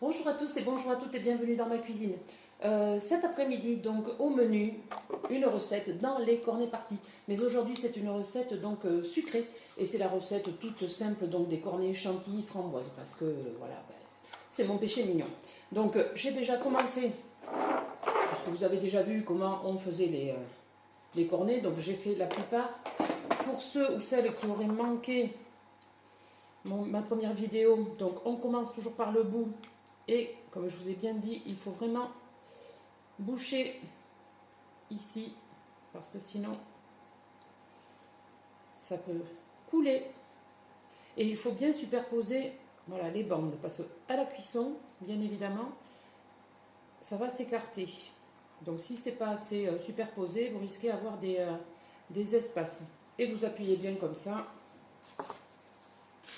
Bonjour à tous et bonjour à toutes et bienvenue dans ma cuisine. Cet après-midi, donc au menu, une recette dans les cornets partis. Mais aujourd'hui, c'est une recette donc sucrée et c'est la recette toute simple donc des cornets chantilly framboise parce que voilà, c'est mon péché mignon. Donc j'ai déjà commencé, puisque vous avez déjà vu comment on faisait les cornets, donc j'ai fait la plupart. Pour ceux ou celles qui auraient manqué ma première vidéo, donc on commence toujours par le bout. Et comme je vous ai bien dit, il faut vraiment boucher ici parce que sinon ça peut couler. Et il faut bien superposer voilà, les bandes parce qu'à la cuisson, bien évidemment, ça va s'écarter. Donc si c'est pas assez superposé, vous risquez d'avoir des espaces. Et vous appuyez bien comme ça.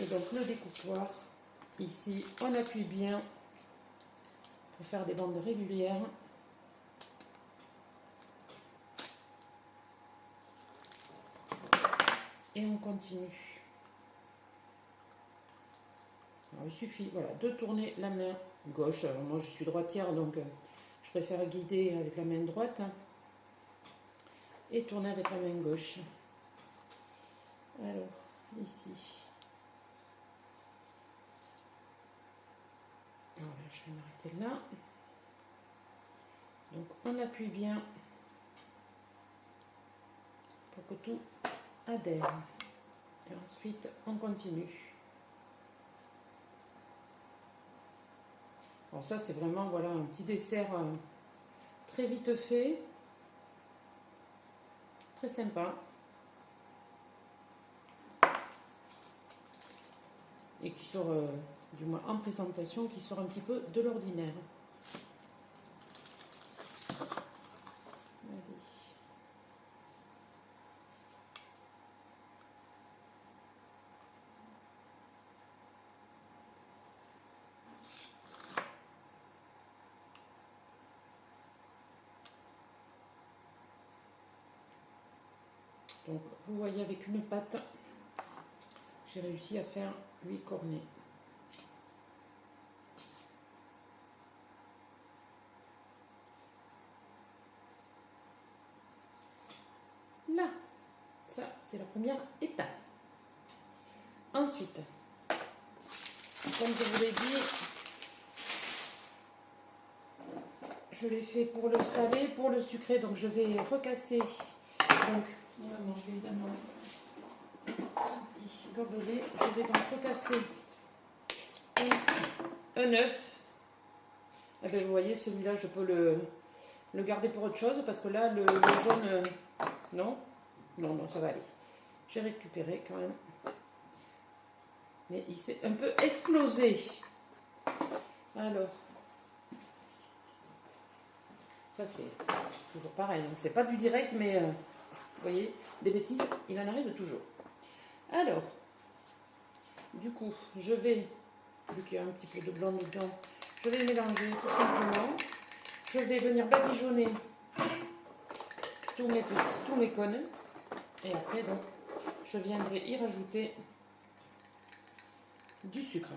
Et donc le découpoir, ici, on appuie bien pour faire des bandes régulières. Et on continue. Alors, il suffit voilà, de tourner la main gauche. Alors, moi je suis droitière donc je préfère guider avec la main droite. Et tourner avec la main gauche. Alors ici. Voilà, je vais m'arrêter là. Donc on appuie bien pour que tout adhère. Et ensuite on continue. Alors ça c'est vraiment voilà, un petit dessert très vite fait. Très sympa. Et qui sort, du moins en présentation, qui sort un petit peu de l'ordinaire. Allez. Donc vous voyez avec une pâte, j'ai réussi à faire 8 cornets. Là, ça c'est la première étape. Ensuite, comme je vous l'ai dit, je l'ai fait pour le salé, pour le sucré, donc je vais recasser. Donc, il va manquer évidemment un petit gobelet. Je vais donc recasser un œuf. Et bien, vous voyez, celui-là, je peux le garder pour autre chose parce que là, le jaune, non, ça va aller. J'ai récupéré quand même. Mais il s'est un peu explosé. Alors, ça c'est toujours pareil. C'est pas du direct, mais vous voyez, des bêtises, il en arrive toujours. Alors, du coup, je vais, vu qu'il y a un petit peu de blanc dedans, je vais mélanger tout simplement. Je vais venir badigeonner tous mes cônes. Et après, donc, je viendrai y rajouter du sucre.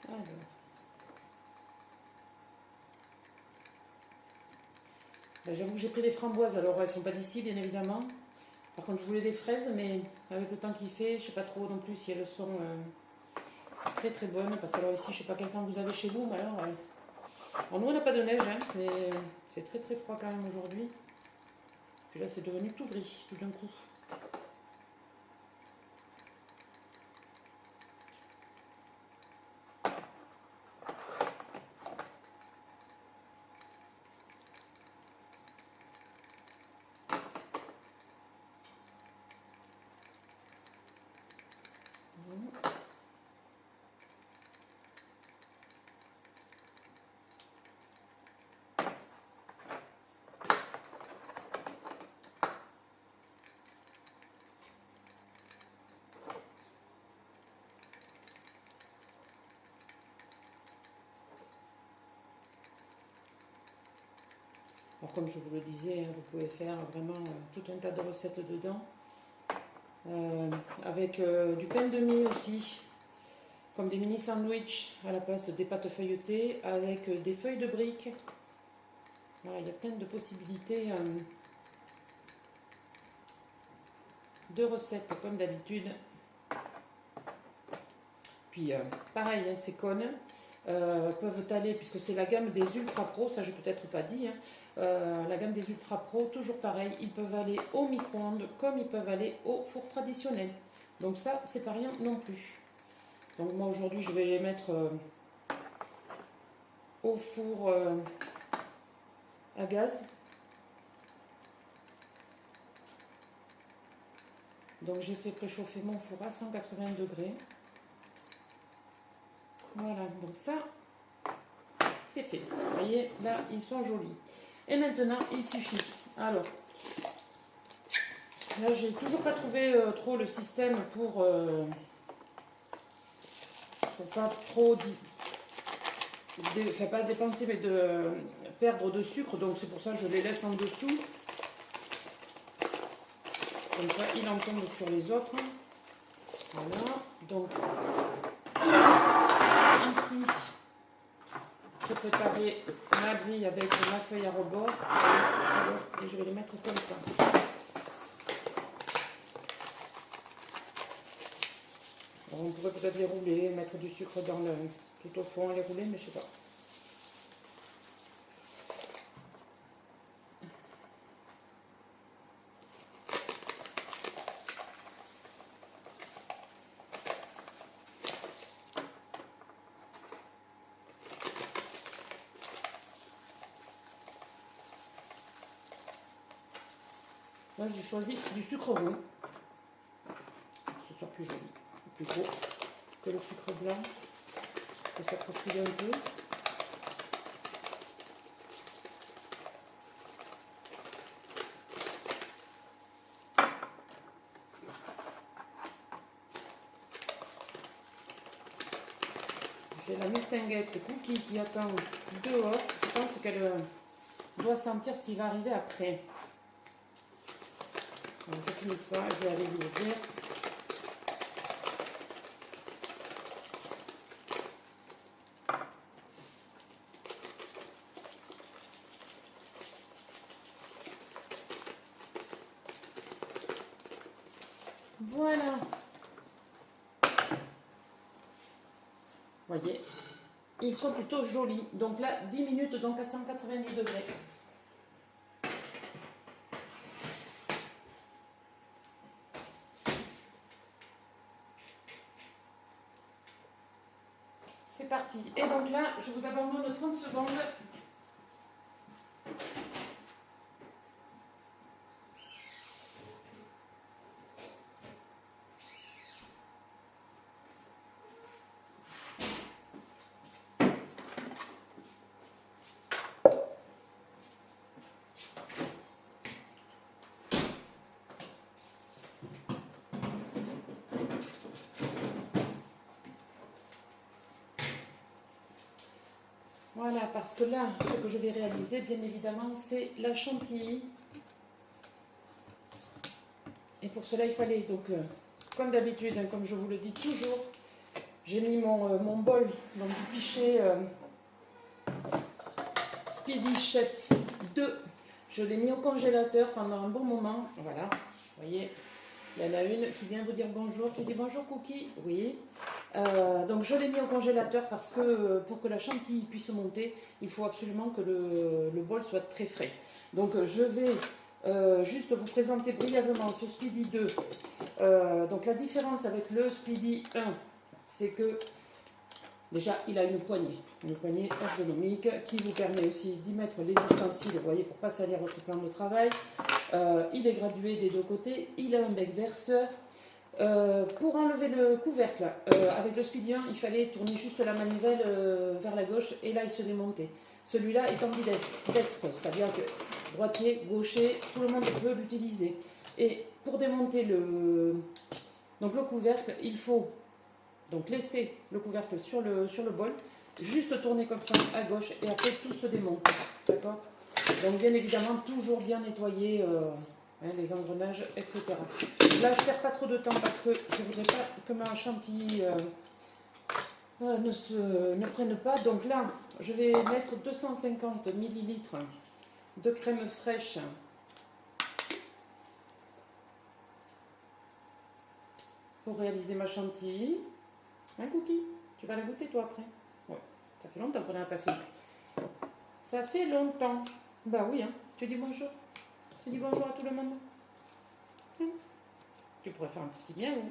Alors, ben, j'avoue que j'ai pris des framboises, alors elles ne sont pas d'ici, bien évidemment. Par contre, je voulais des fraises, mais avec le temps qu'il fait, je ne sais pas trop non plus si elles sont très très bonnes. Parce que alors ici, je ne sais pas quel temps vous avez chez vous, mais alors... bon, nous, on n'a pas de neige, hein, mais c'est très très froid quand même aujourd'hui. Puis là, c'est devenu tout gris, tout d'un coup. Alors comme je vous le disais, vous pouvez faire vraiment tout un tas de recettes dedans. Avec du pain de mie aussi, comme des mini sandwichs à la place des pâtes feuilletées, avec des feuilles de briques. Voilà, il y a plein de possibilités de recettes comme d'habitude. Puis pareil, hein, ces cônes peuvent aller, puisque c'est la gamme des Ultra Pro, ça j'ai peut-être pas dit, hein, la gamme des Ultra Pro, toujours pareil, ils peuvent aller au micro-ondes comme ils peuvent aller au four traditionnel. Donc ça, c'est pas rien non plus. Donc moi aujourd'hui, je vais les mettre au four à gaz. Donc j'ai fait préchauffer mon four à 180 degrés. Voilà, donc ça, c'est fait. Vous voyez, là, ils sont jolis. Et maintenant, il suffit. Alors, là, j'ai toujours pas trouvé trop le système pour pas trop enfin, pas dépenser, mais de perdre de sucre. Donc c'est pour ça que je les laisse en dessous. Comme ça, il en tombe sur les autres. Voilà, donc ici, j'ai préparé ma grille avec ma feuille à rebord et je vais les mettre comme ça. Alors, on pourrait peut-être les rouler, mettre du sucre dans tout au fond, les rouler, mais je sais pas. Là, j'ai choisi du sucre roux, pour que ce soit plus joli, plus gros que le sucre blanc, que ça croustille un peu. J'ai la mistinguette Cookie qui attend dehors. Je pense qu'elle doit sentir ce qui va arriver après. Alors, je finis ça, je vais aller l'ouvrir. Voilà. Vous voyez, ils sont plutôt jolis. Donc là, 10 minutes donc à 190 degrés. C'est parti. Et donc là, je vous abandonne 30 secondes. Voilà, parce que là, ce que je vais réaliser, bien évidemment, c'est la chantilly. Et pour cela, il fallait, donc, comme d'habitude, hein, comme je vous le dis toujours, j'ai mis mon bol, donc du pichet Speedy Chef 2. Je l'ai mis au congélateur pendant un bon moment. Voilà, vous voyez, il y en a une qui vient vous dire bonjour, qui dit bonjour Cookie. Oui. Donc je l'ai mis au congélateur parce que pour que la chantilly puisse monter, il faut absolument que le bol soit très frais. Donc je vais juste vous présenter brièvement ce Speedy 2. Donc la différence avec le Speedy 1, c'est que déjà il a une poignée ergonomique qui vous permet aussi d'y mettre les ustensiles, vous voyez, pour pas salir votre plan de travail. Il est gradué des deux côtés, il a un bec verseur. Pour enlever le couvercle, avec le Speedy 1, il fallait tourner juste la manivelle vers la gauche et là il se démontait. Celui-là est ambidextre, c'est-à-dire que droitier, gaucher, tout le monde peut l'utiliser. Et pour démonter le couvercle, il faut donc laisser le couvercle sur le bol, juste tourner comme ça à gauche et après tout se démonte. D'accord ? Donc bien évidemment, toujours bien nettoyer les engrenages, etc. Là, je ne perds pas trop de temps parce que je ne voudrais pas que ma chantilly ne prenne pas. Donc là, je vais mettre 250 millilitres de crème fraîche pour réaliser ma chantilly. Un cookie, tu vas la goûter toi après. Ouais, ça fait longtemps qu'on n'a pas fait. Ça fait longtemps. Bah oui, hein. Tu dis bonjour. Tu dis bonjour à tout le monde. Tu pourrais faire un petit miaou.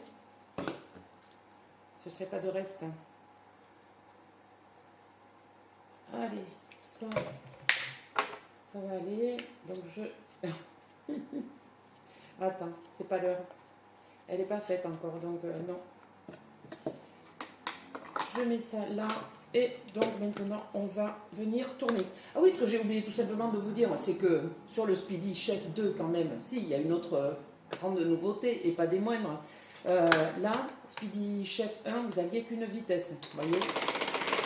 Ce serait pas de reste. Allez, ça va aller. Donc je... Attends, c'est pas l'heure. Elle n'est pas faite encore, donc non. Je mets ça là. Et donc maintenant, on va venir tourner. Ah oui, ce que j'ai oublié tout simplement de vous dire, c'est que sur le Speedy Chef 2 quand même, si, il y a une autre grande nouveauté, et pas des moindres. Là, Speedy Chef 1, vous n'aviez qu'une vitesse, vous voyez,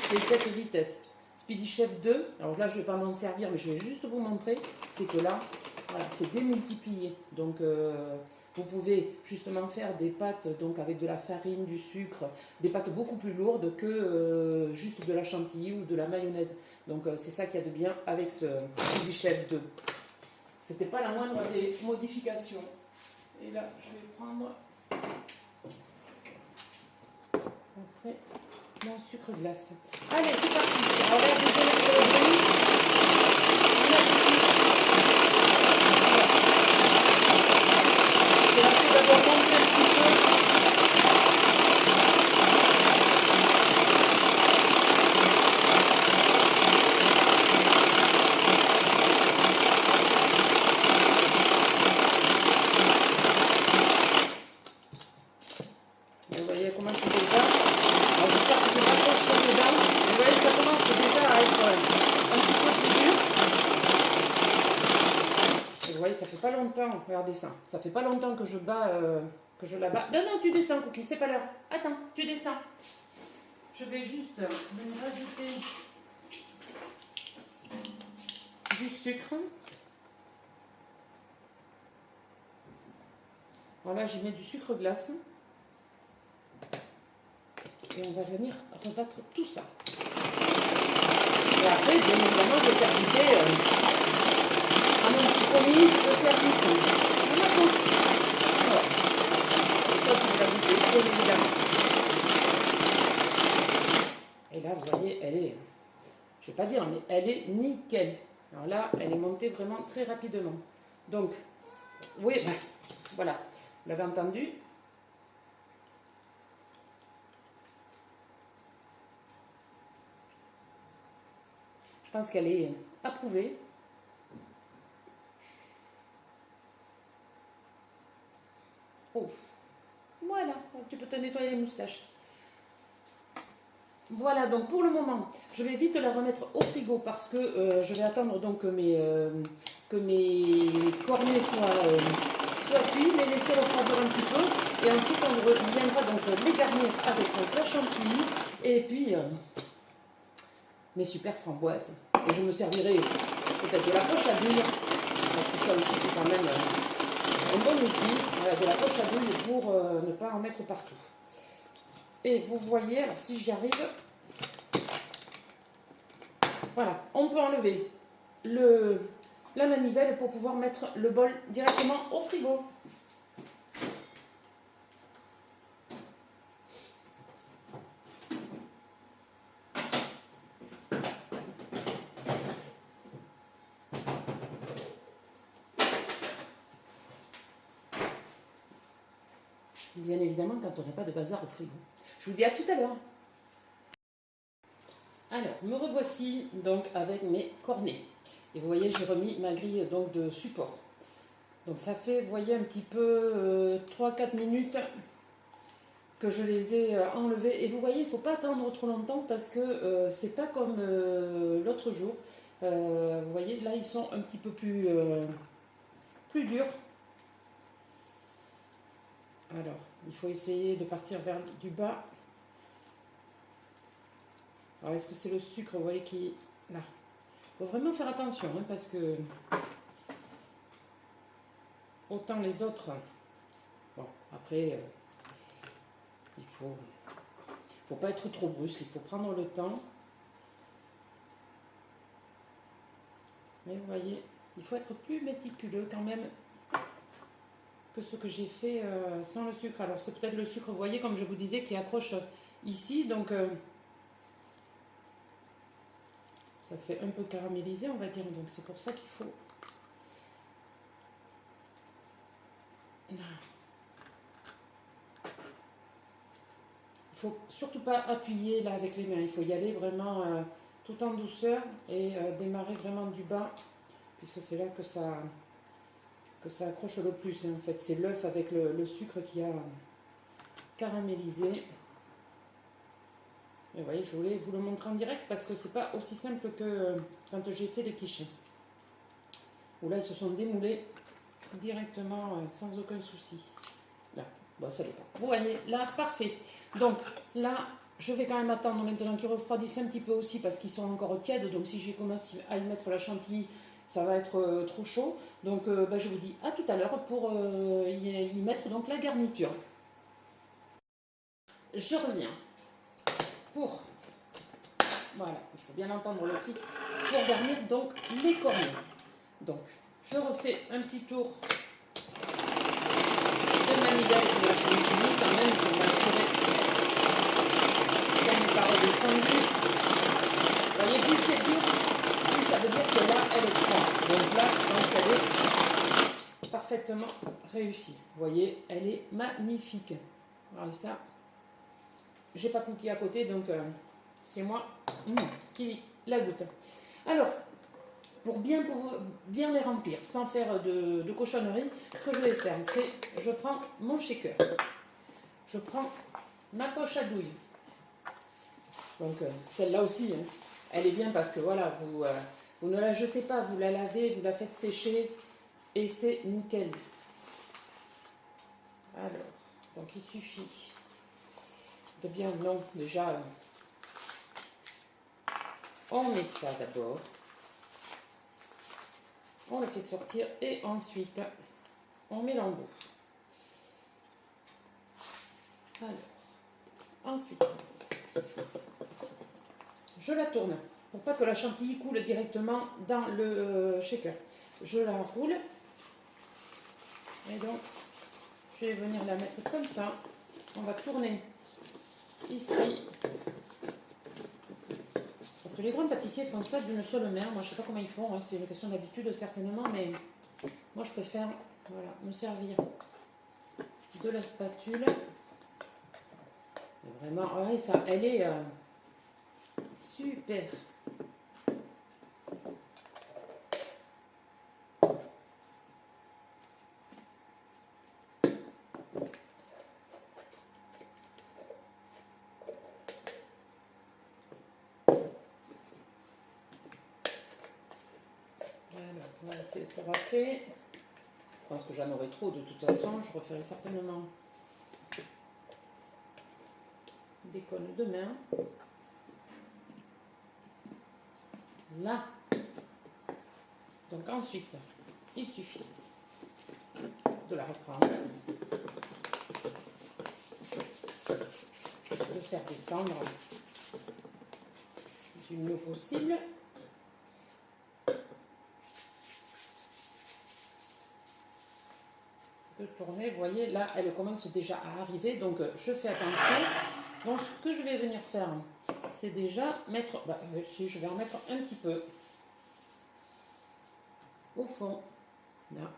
c'est cette vitesse. Speedy Chef 2, alors là, je ne vais pas m'en servir, mais je vais juste vous montrer, c'est que là, voilà, c'est démultiplié. Donc, vous pouvez justement faire des pâtes donc avec de la farine, du sucre, des pâtes beaucoup plus lourdes que juste de la chantilly ou de la mayonnaise. Donc, c'est ça qu'il y a de bien avec ce Speedy Chef 2. C'était pas la moindre des modifications. Et là, je vais prendre après mon sucre glace. Allez, c'est parti. Alors là, désolé pour le bruit. Je vais essayer d'abord monter un petit peu. Vous voyez comment c'est déjà. Alors j'espère que je ne vais pas trop chaud dedans. Vous voyez, ça commence déjà à être un petit peu plus dur. Et vous voyez, ça fait pas longtemps. Regardez ça. Ça fait pas longtemps que je la bats. Non, non, tu descends, Cookie, c'est pas l'heure. Attends, tu descends. Je vais juste venir rajouter du sucre. Voilà, j'y mets du sucre glace. Et on va venir rebattre tout ça. Et après, bien évidemment, je vais faire goûter à mon petit commis de service. Voilà tout. Voilà. Et toi, tu vas la goûter, bien évidemment. Et là, vous voyez, elle est, je ne vais pas dire, mais elle est nickel. Alors là, elle est montée vraiment très rapidement. Donc, oui, bah, voilà, vous l'avez entendu. Je pense qu'elle est approuvée. Oh. Voilà, tu peux te nettoyer les moustaches. Voilà, donc pour le moment, je vais vite la remettre au frigo parce que je vais attendre donc que mes cornets soient cuits, les laisser refroidir un petit peu et ensuite on viendra donc les garnir avec donc la chantilly et puis mes super framboises. Et je me servirai peut-être de la poche à douille parce que ça aussi c'est quand même un bon outil, voilà, de la poche à douille pour ne pas en mettre partout. Et vous voyez, alors si j'y arrive, voilà, on peut enlever la manivelle pour pouvoir mettre le bol directement au frigo. Bien évidemment quand on n'a pas de bazar au frigo. Je vous dis à tout à l'heure. Alors, me revoici donc avec mes cornets. Et vous voyez, j'ai remis ma grille donc de support. Donc ça fait, vous voyez, un petit peu 3-4 minutes que je les ai enlevés. Et vous voyez, il ne faut pas attendre trop longtemps parce que c'est pas comme l'autre jour. Vous voyez, là, ils sont un petit peu plus durs. Alors, il faut essayer de partir vers du bas. Alors, est-ce que c'est le sucre, vous voyez, qui est là? faut vraiment faire attention, hein, parce que autant les autres, bon, après, il faut pas être trop brusque, il faut prendre le temps. Mais vous voyez, il faut être plus méticuleux quand même que ce que j'ai fait sans le sucre. Alors c'est peut-être le sucre, vous voyez, comme je vous disais, qui accroche ici, donc ça s'est un peu caramélisé, on va dire, donc c'est pour ça qu'il faut... Il faut surtout pas appuyer là avec les mains, il faut y aller vraiment tout en douceur et démarrer vraiment du bas, puisque c'est là que ça accroche le plus, hein, en fait. C'est l'œuf avec le sucre qui a caramélisé. Et vous voyez, je voulais vous le montrer en direct parce que c'est pas aussi simple que quand j'ai fait les quiches. Où là, ils se sont démoulés directement sans aucun souci. Là, bon, ça dépend. Vous voyez, là, parfait. Donc, là, je vais quand même attendre maintenant qu'ils refroidissent un petit peu aussi parce qu'ils sont encore tièdes. Donc, si j'ai commencé à y mettre la chantilly, ça va être trop chaud. Donc, je vous dis à tout à l'heure pour y mettre donc la garniture. Je reviens pour, voilà, il faut bien entendre le clic, pour garnir donc les cornets. Donc, je refais un petit tour de manivelle de la chantilly quand même pour m'assurer qu'elle n'est pas redescendue. Vous voyez, plus c'est dur, plus ça veut dire que là, elle est froide. Donc là, je pense qu'elle est parfaitement réussie. Vous voyez, elle est magnifique. Voilà ça. J'ai pas cookie à côté, donc c'est moi qui la goûte. Alors, pour bien les remplir, sans faire de cochonnerie, ce que je vais faire, c'est je prends mon shaker. Je prends ma poche à douille. Donc, celle-là aussi, hein, elle est bien parce que voilà, vous ne la jetez pas, vous la lavez, vous la faites sécher et c'est nickel. Alors, donc il suffit de bien, non, déjà, on met ça d'abord. On le fait sortir et ensuite on met l'embout. Alors, ensuite, je la tourne pour pas que la chantilly coule directement dans le shaker. Je la roule et donc je vais venir la mettre comme ça. On va tourner ici. Parce que les grands pâtissiers font ça d'une seule main. Moi, je ne sais pas comment ils font. Hein. C'est une question d'habitude, certainement. Mais moi, je préfère voilà, me servir de la spatule. Et vraiment, ouais, ça, elle est super. Alors, on va essayer de tout racler. Je pense que j'en aurai trop de toute façon. Je referai certainement des cônes demain. Là. Donc ensuite, il suffit de la reprendre, de faire descendre du mieux possible. De tourner, vous voyez, là, elle commence déjà à arriver, donc je fais attention. Donc, ce que je vais venir faire, c'est déjà mettre, si je vais en mettre un petit peu au fond, là.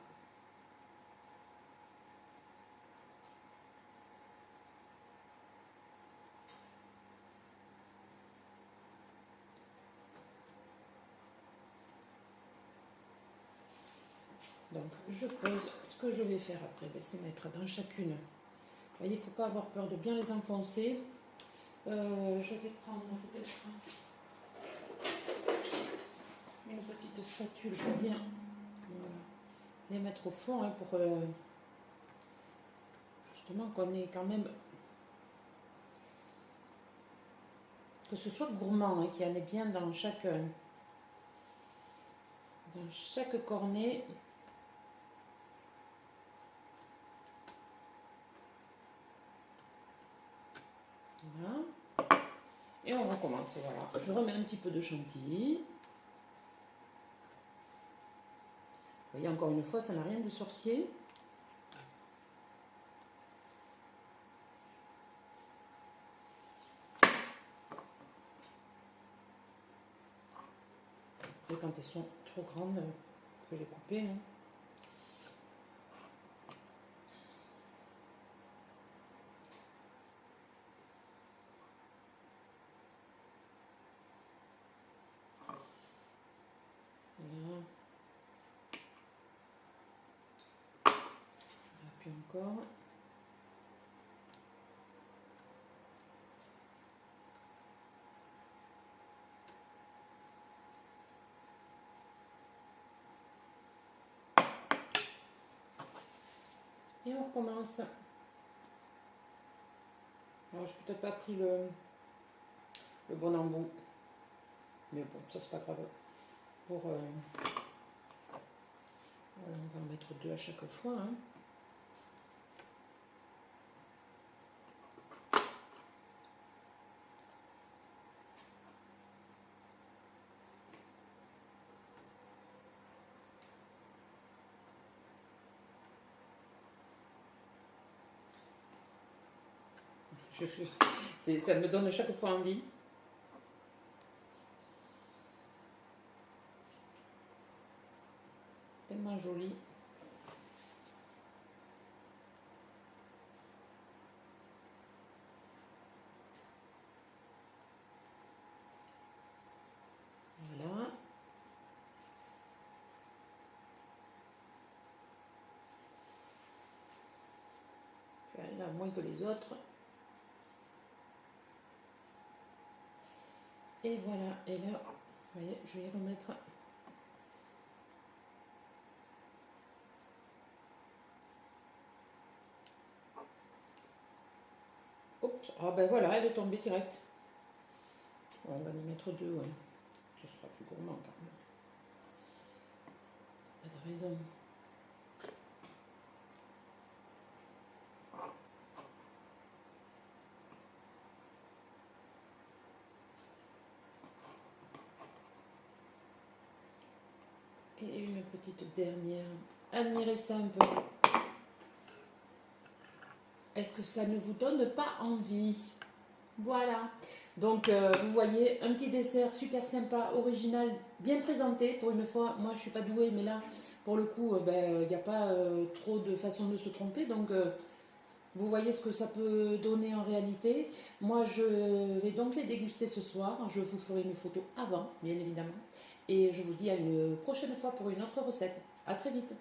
Donc, je pose. Ce que je vais faire après, c'est mettre dans chacune. Vous voyez, il ne faut pas avoir peur de bien les enfoncer. Je vais prendre peut-être une petite spatule pour bien voilà, les mettre au fond hein, pour justement qu'on ait quand même que ce soit gourmand, hein, qu'il y en ait bien dans chaque dans chaque cornet. Voilà. Et on recommence, voilà. Je remets un petit peu de chantilly. Vous voyez, encore une fois, ça n'a rien de sorcier. Et quand elles sont trop grandes, vous pouvez les couper. Hein. Voilà. Je appuie encore. Et on recommence. Alors, je n'ai peut-être pas pris le bon embout. Mais bon, ça c'est pas grave. Pour, voilà, on va en mettre 2 à chaque fois. Hein. Ça me donne chaque fois envie. Tellement joli. Voilà. Là, moins que les autres. Et voilà. Et là, vous voyez, je vais y remettre. Oups. Ah ben voilà, elle est tombée direct. On va y mettre 2, ouais. Ce sera plus gourmand quand même. Pas de raison. Et une petite dernière. Admirez ça un peu. Est-ce que ça ne vous donne pas envie? Voilà. Donc, vous voyez, un petit dessert super sympa, original, bien présenté. Pour une fois, moi, je suis pas douée, mais là, pour le coup, il n'y a pas trop de façon de se tromper. Donc, vous voyez ce que ça peut donner en réalité. Moi, je vais donc les déguster ce soir. Je vous ferai une photo avant, bien évidemment. Et je vous dis à une prochaine fois pour une autre recette. À très vite.